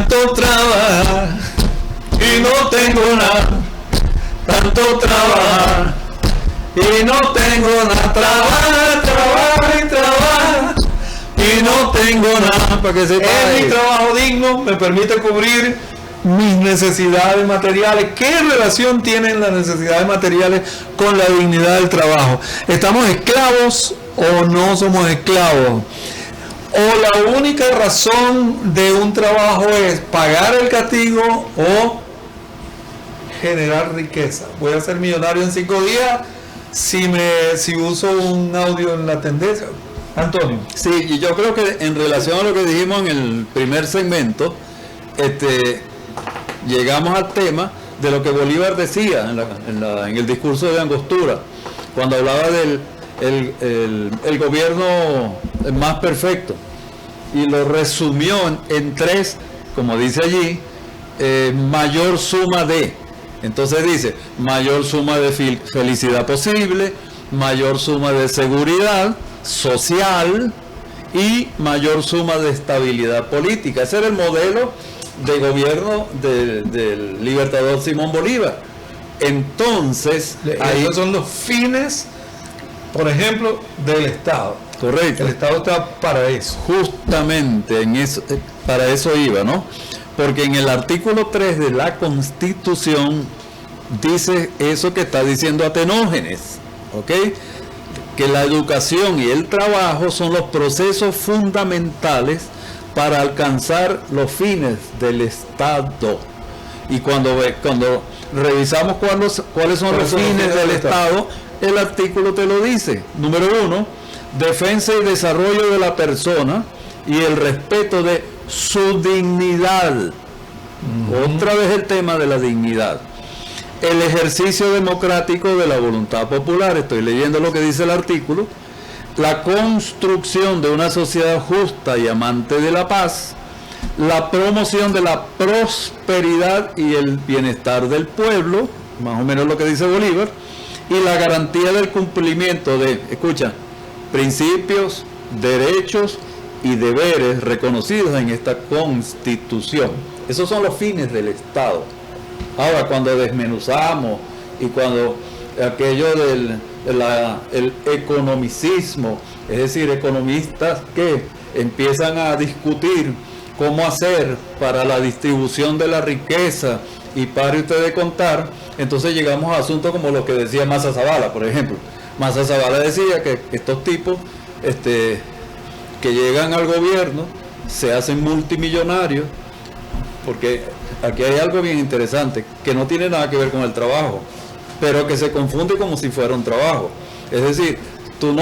tanto trabajar y no tengo nada, tanto trabajar y no tengo nada, trabajar y trabajar y no tengo nada, para que sepa. Mi trabajo digno me permite cubrir mis necesidades materiales. ¿Qué relación tienen las necesidades materiales con la dignidad del trabajo? ¿Estamos esclavos o no somos esclavos? ¿O la única razón de un trabajo es pagar el castigo o generar riqueza? Voy a ser millonario en 5 días si uso un audio en la tendencia. Antonio. Sí, y yo creo que en relación a lo que dijimos en el primer segmento, llegamos al tema de lo que Bolívar decía en el discurso de Angostura, cuando hablaba del el gobierno más perfecto, y lo resumió en 3, como dice allí, mayor suma de. Entonces dice, mayor suma de felicidad posible, mayor suma de seguridad social y mayor suma de estabilidad política. Ese era el modelo de gobierno del libertador Simón Bolívar. Entonces, ahí son los fines, por ejemplo, del Estado. Correcto. El Estado está para eso. Justamente en eso, para eso iba, ¿no? Porque en el artículo 3 de la Constitución dice eso que está diciendo Atenógenes, ¿ok? Que la educación y el trabajo son los procesos fundamentales para alcanzar los fines del Estado. Y cuando revisamos cuáles son los fines del Estado, el artículo te lo dice. Número 1, defensa y desarrollo de la persona y el respeto de su dignidad. Otra vez el tema de la dignidad. El ejercicio democrático de la voluntad popular. Estoy leyendo lo que dice el artículo. La construcción de una sociedad justa y amante de la paz. La promoción de la prosperidad y el bienestar del pueblo, más o menos lo que dice Bolívar, y la garantía del cumplimiento de, escucha, principios, derechos y deberes reconocidos en esta Constitución. Esos son los fines del Estado. Ahora, cuando desmenuzamos y cuando aquello el economicismo, es decir, economistas que empiezan a discutir cómo hacer para la distribución de la riqueza y pare usted de contar, entonces llegamos a asuntos como lo que decía Maza Zavala, por ejemplo. Maza Zavala decía que estos tipos que llegan al gobierno se hacen multimillonarios, porque aquí hay algo bien interesante, que no tiene nada que ver con el trabajo, pero que se confunde como si fuera un trabajo. Es decir, tú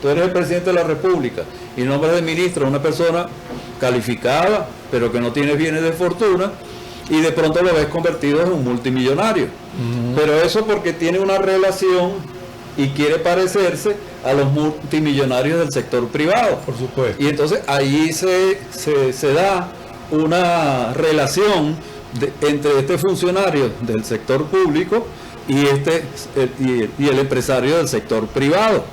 eres el presidente de la República y nombras de ministro a una persona calificada, pero que no tiene bienes de fortuna, y de pronto lo ves convertido en un multimillonario. Pero eso porque tiene una relación y quiere parecerse a los multimillonarios del sector privado. Por supuesto. Y entonces ahí se da una relación entre este funcionario del sector público y el empresario del sector privado.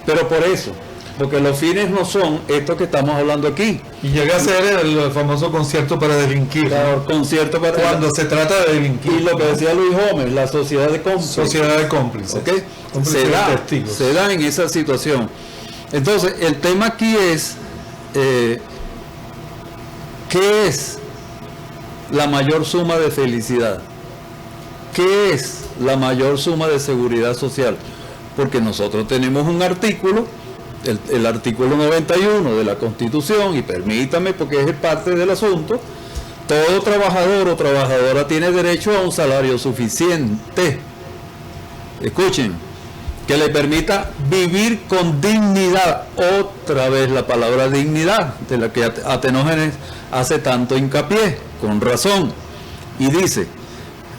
Pero por eso, porque los fines no son estos que estamos hablando aquí. Y llega a ser el famoso concierto para delinquir. Claro, concierto para cuando se trata de delinquir. Y lo que decía Luis Gómez, la sociedad de cómplices. Sociedad de cómplices. ¿Okay? Se da en esa situación. Entonces, el tema aquí es, ¿qué es la mayor suma de felicidad? ¿Qué es la mayor suma de seguridad social? Porque nosotros tenemos un artículo, el artículo 91 de la Constitución, y permítame porque es parte del asunto, todo trabajador o trabajadora tiene derecho a un salario suficiente, escuchen, que le permita vivir con dignidad. Otra vez la palabra dignidad, de la que Atenógenes hace tanto hincapié, con razón, y dice,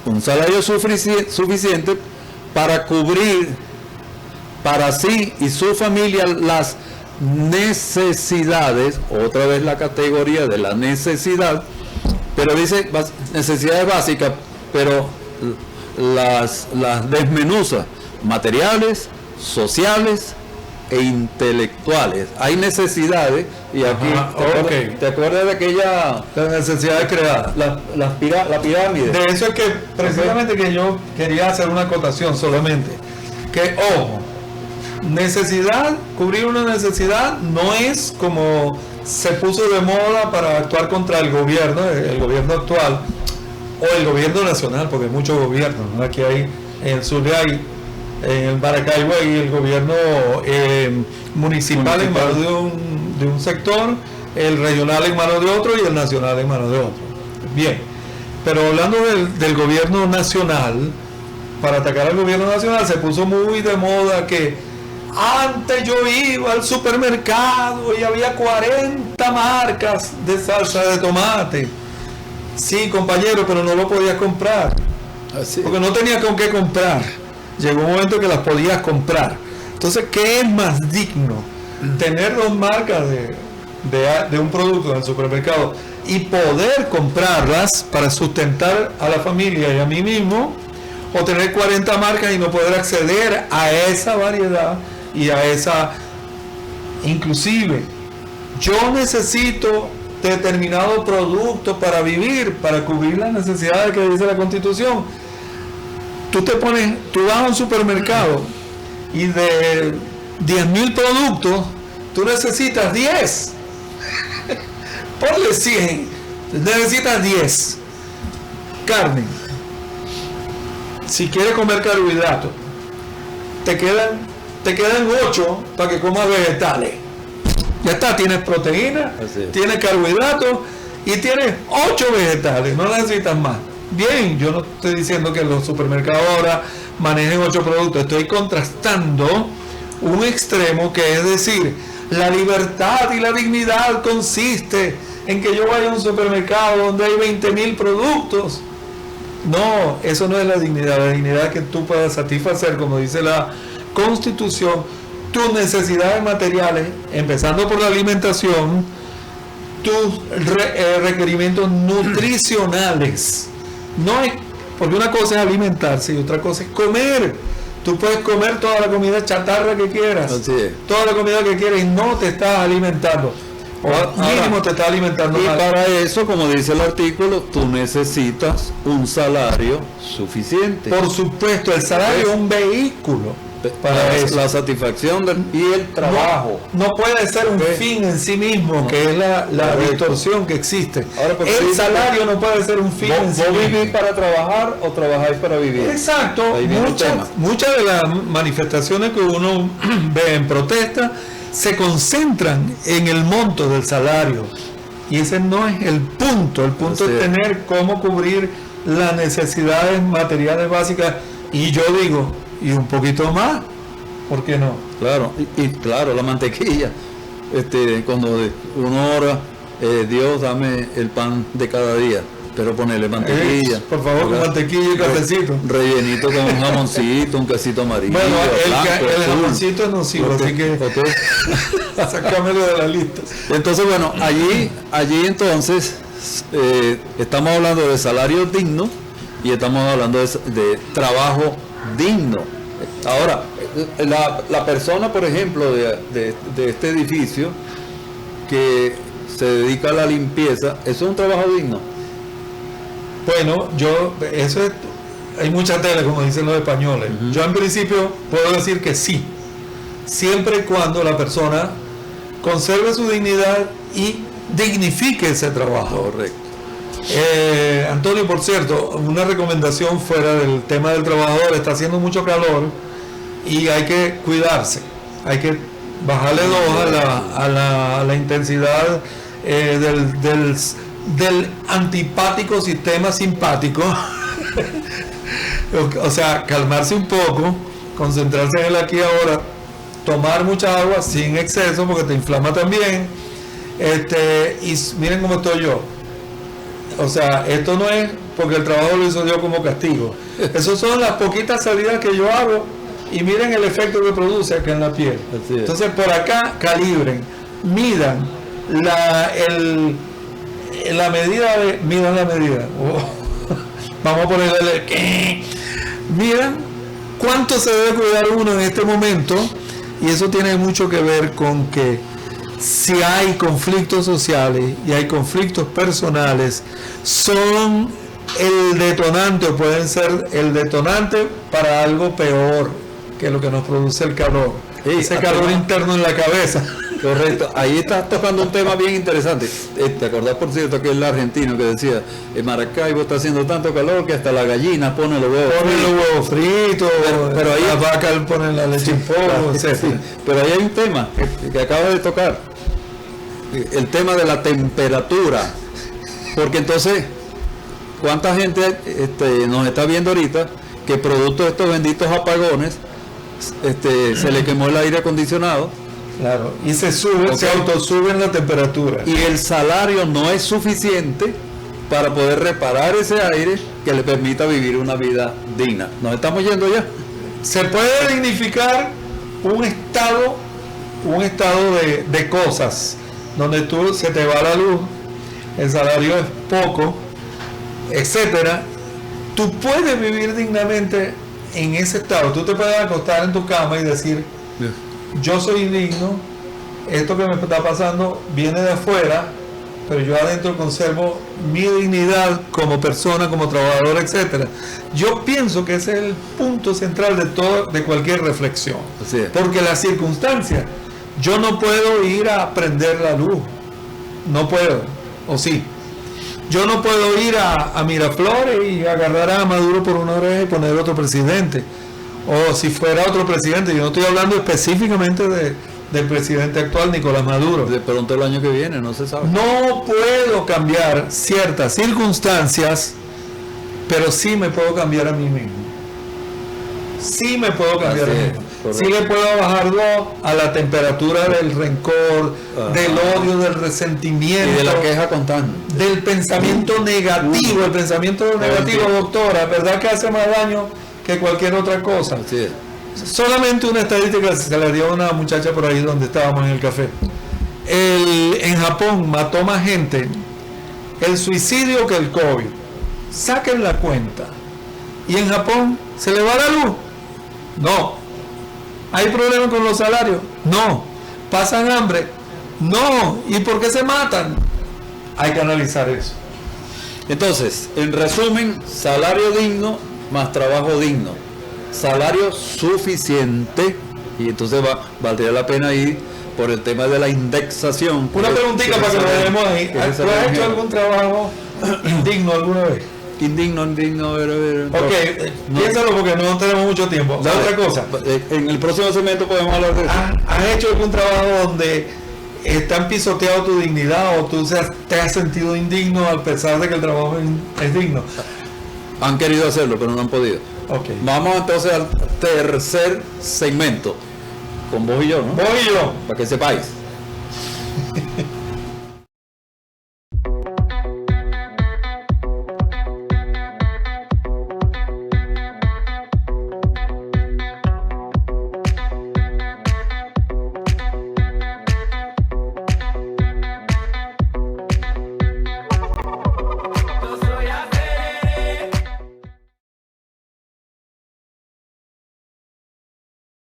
un salario suficiente para cubrir para sí y su familia las necesidades, otra vez la categoría de la necesidad, pero dice necesidades básicas, pero las desmenuza, materiales, sociales e intelectuales. Hay necesidades y aquí ¿te acuerdas de aquella la necesidad creada, la pirámide? De eso es que precisamente que yo quería hacer una acotación solamente, que ojo, necesidad, cubrir una necesidad no es como se puso de moda para actuar contra el gobierno actual o el gobierno nacional, porque hay muchos gobiernos, ¿no? Aquí hay en el sur hay en el Maracaibo hay el gobierno municipal en manos de un sector, el regional en manos de otro y el nacional en manos de otro. Bien, pero hablando del gobierno nacional, para atacar al gobierno nacional se puso muy de moda que antes yo iba al supermercado y había 40 marcas de salsa de tomate. Sí, compañero, pero no lo podías comprar. Así. Porque no tenías con qué comprar. Llegó un momento que las podías comprar. Entonces, ¿qué es más digno? Tener 2 marcas de un producto en el supermercado y poder comprarlas para sustentar a la familia y a mí mismo, o tener 40 marcas y no poder acceder a esa variedad y a esa. Inclusive, yo necesito determinado producto para vivir, para cubrir las necesidades que dice la Constitución. Tú vas a un supermercado y de 10.000 productos, tú necesitas 10. Ponle 100, necesitas 10. Carne. Si quieres comer carbohidratos, te quedan 8 para que comas vegetales. Ya está, tienes proteína, tienes carbohidratos y tienes 8 vegetales, no necesitas más. Bien, yo no estoy diciendo que los supermercados ahora manejen 8 productos, estoy contrastando un extremo que es decir, la libertad y la dignidad consiste en que yo vaya a un supermercado donde hay 20.000 productos. No, eso no es la dignidad es que tú puedas satisfacer, como dice la Constitución, tus necesidades materiales, empezando por la alimentación, tus requerimientos nutricionales. No es, porque una cosa es alimentarse y otra cosa es comer. Tú puedes comer toda la comida chatarra que quieras, toda la comida que quieras y no te estás alimentando. O mínimo te está alimentando. Y para eso, como dice el artículo, tú necesitas un salario suficiente. Por supuesto, el salario es un vehículo para eso. La satisfacción y el trabajo. No puede ser un fin en sí mismo, que es la distorsión que existe. Ahora, el salario no puede ser un fin en sí mismo. ¿Vos vivís para trabajar o trabajáis para vivir? Exacto. Muchas de las manifestaciones que uno ve en protesta se concentran en el monto del salario y ese no es el punto. El punto es tener cómo cubrir las necesidades materiales básicas y yo digo, y un poquito más, ¿por qué no? Claro, y claro, la mantequilla, cuando uno ora, Dios dame el pan de cada día, pero ponerle mantequilla. Por favor, con mantequilla y cafecito. Rellenito con un jamoncito, un quesito amarillo. Bueno, el jamoncito es nocivo, así que sácamelo de la lista. Entonces, bueno, allí entonces estamos hablando de salario digno y estamos hablando de trabajo digno. Ahora, la persona, por ejemplo, de este edificio que se dedica a la limpieza, ¿eso es un trabajo digno? Bueno, hay mucha tela, como dicen los españoles. Yo en principio puedo decir que sí, siempre y cuando la persona conserve su dignidad y dignifique ese trabajo. Correcto. Antonio, por cierto, una recomendación fuera del tema del trabajador: está haciendo mucho calor y hay que cuidarse, hay que bajarle 2 a la intensidad del antipático sistema simpático. O sea, calmarse un poco, concentrarse en el aquí y ahora, tomar mucha agua sin exceso porque te inflama también. Y miren cómo estoy yo. O sea, esto no es porque el trabajo lo hizo Dios como castigo. Esas son las poquitas salidas que yo hago y miren el efecto que produce acá en la piel. Entonces, por acá calibren, midan la medida de... Midan la medida. Vamos a ponerle... Midan cuánto se debe cuidar uno en este momento Y eso tiene mucho que ver con que si hay conflictos sociales y hay conflictos personales, son el detonante o pueden ser el detonante para algo peor que lo que nos produce el calor. Ese calor interno en la cabeza. Correcto, ahí estás tocando un tema bien interesante. ¿Te acordás, por cierto, que el argentino que decía, en Maracaibo está haciendo tanto calor que hasta la gallina pone los huevos fritos? Pone los huevos fritos, pero ahí las vacas ponen la leche en polvo, etc. Sí, pero ahí hay un tema que acabas de tocar, el tema de la temperatura, porque entonces, ¿cuánta gente nos está viendo ahorita que producto de estos benditos apagones se le quemó el aire acondicionado? Claro, y se autosuben la temperatura. Y el salario no es suficiente para poder reparar ese aire que le permita vivir una vida digna. ¿Nos estamos yendo ya? Se puede dignificar un estado de cosas donde se te va la luz, el salario es poco, etcétera. Tú puedes vivir dignamente en ese estado. Tú te puedes acostar en tu cama y decir, yo soy digno, esto que me está pasando viene de afuera, pero yo adentro conservo mi dignidad como persona, como trabajador, etcétera. Yo pienso que ese es el punto central de cualquier reflexión. Así es. Porque las circunstancias, yo no puedo ir a prender la luz, no puedo, o sí. Yo no puedo ir a Miraflores y agarrar a Maduro por una oreja y poner otro presidente. O si fuera otro presidente, yo no estoy hablando específicamente del presidente actual, Nicolás Maduro. De pronto el año que viene, no se sabe. No puedo cambiar ciertas circunstancias, pero sí me puedo cambiar a mí mismo. Sí me puedo cambiar a mí mismo. Sí le puedo bajar a la temperatura del rencor, del odio, del resentimiento. Y de la queja constante. Del pensamiento negativo. El pensamiento negativo, doctora, ¿verdad que hace más daño que cualquier otra cosa? Así es. Solamente una estadística se le dio a una muchacha por ahí donde estábamos en el café. En Japón mató más gente el suicidio que el COVID. Saquen la cuenta. ¿Y en Japón se le va la luz? No. ¿Hay problemas con los salarios? No. ¿Pasan hambre? No. ¿Y por qué se matan? Hay que analizar eso. Entonces, en resumen, salario digno más trabajo digno, salario suficiente, y entonces valdría la pena ir por el tema de la indexación. Una preguntita para que lo dejemos ahí. ¿Tú has hecho algún trabajo indigno alguna vez? Indigno, a ver. Ok, no, piénsalo porque no tenemos mucho tiempo. La otra cosa. En el próximo segmento podemos hablar de eso. ¿Has hecho algún trabajo donde han pisoteado tu dignidad o tú te has sentido indigno a pesar de que el trabajo es digno? Han querido hacerlo, pero no han podido. Okay. Vamos entonces al tercer segmento. Con vos y yo, ¿no? Vos y yo. Para que sepáis.